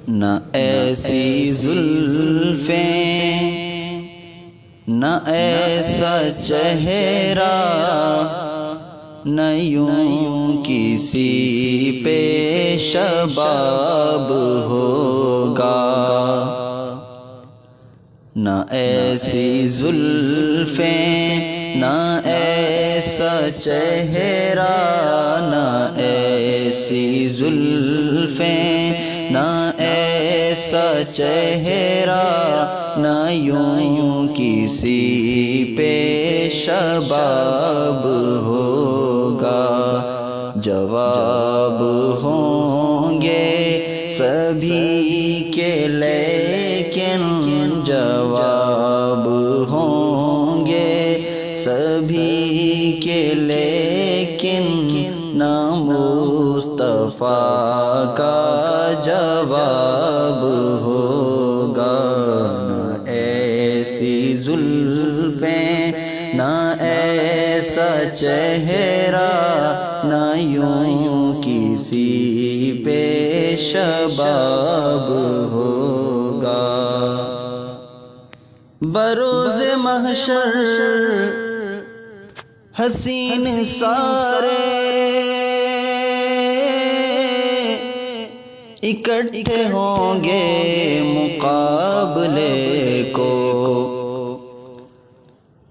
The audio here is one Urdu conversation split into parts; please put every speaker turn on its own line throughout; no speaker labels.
نہ ایسی زلفیں نہ ایسا چہرہ نہ یوں کسی پہ شباب ہوگا نہ ایسی زلفیں نہ ایسا چہرہ نہ ایسی زلفیں نہ ایسا چہرہ نہ یوں کسی پہ شباب ہوگا جواب ہوں گے سبھی کے لیکن جواب ہوں گے سبھی کے لیکن نہ مصطفیٰ کا جواب ہوگا نہ ایسی زلفیں نہ ایسا چہرہ نہ یوں کسی پہ شباب ہوگا بروز محشر حسین سارے اکٹھے ہوں گے مقابلے کو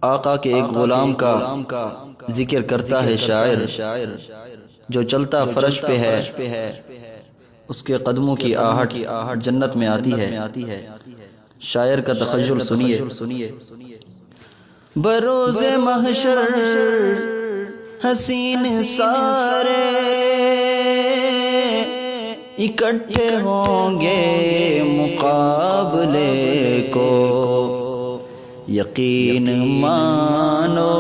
آقا کے ایک غلام کا ذکر کرتا ہے شاعر جو چلتا فرش پہ ہے اس کے قدموں کی آہٹ جنت میں آتی ہے شاعر کا تخیل سنیے بروز محشر حسین سارے اکٹھے ہوں گے مقابلے کو یقین مانو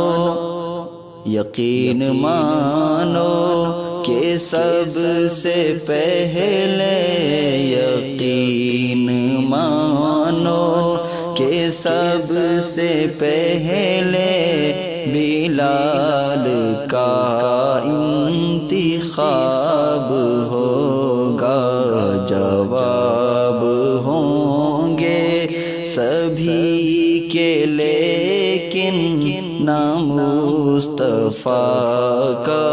کہ سب سے پہلے یقین مانو کہ سب سے پہلے بلال کا انتخاب ہوگا جواب ہوں گے سبھی کے لیکن نہ مصطفیٰ کا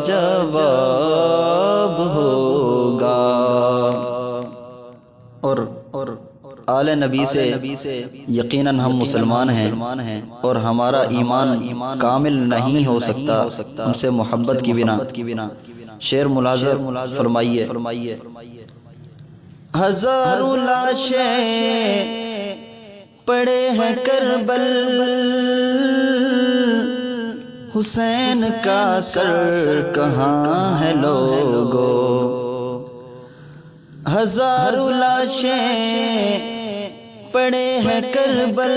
جواب ہوگا اور آل نبی سے یقیناً ہم مسلمان ہیں اور ہمارا ایمان کامل نہیں ہو سکتا ان سے محبت کی بنا شعر ملاحظہ فرمائیے ہزاروں لاشیں پڑے ہیں کربل حسین کا سر کہاں ہے لوگو ہزاروں لاشیں پڑے ہیں کربل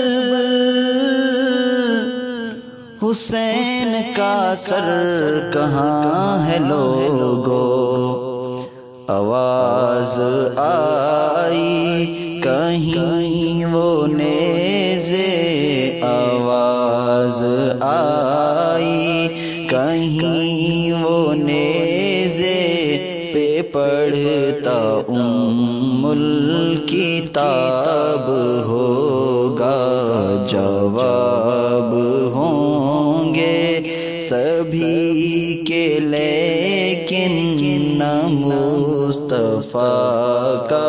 حسین کا سر کہاں ہے لوگو آواز آئی کہیں وہ نیزے آواز آئی کہیں وہ نیزے پہ پڑھتا الکتاب ہوگا جواب ہوں گے سبھی کے لیکن نہ مصطفیٰ کا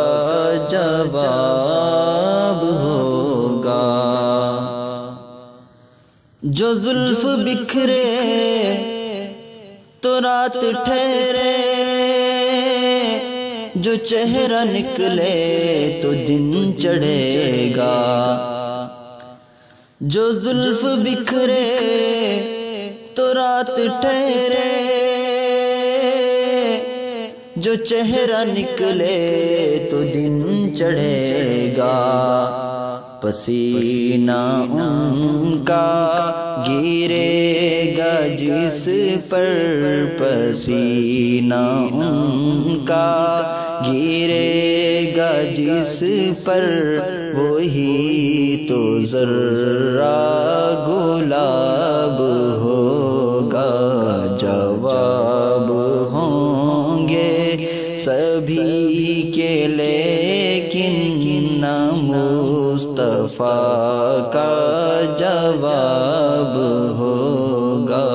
جواب ہوگا جو زلف بکھرے تو رات ٹھہرے جو چہرہ نکلے تو دن چڑھے گا جو زلف بکھرے تو رات ٹھہرے جو چہرہ نکلے تو دن چڑھے گا پسینہ ان کا گرے گا جس پر پسینہ ان کا گرے گا جس پر وہی تو ذرہ گلاب ہوگا جواب ہوں گے سبھی کے کے لیکن نہ مصطفیٰ کا جواب ہوگا،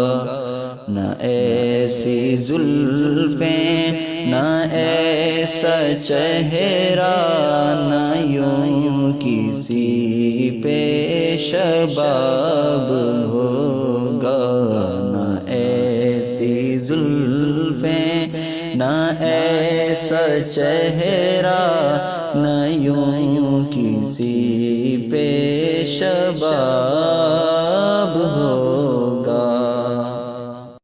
نہ ایسی زلفیں نہ ایسا چہرہ، نہ یوں کسی پہ شباب ہوگا، نہ ایسی زلفیں نہ ایسا چہرہ، نہ یوں کسی پہ شباب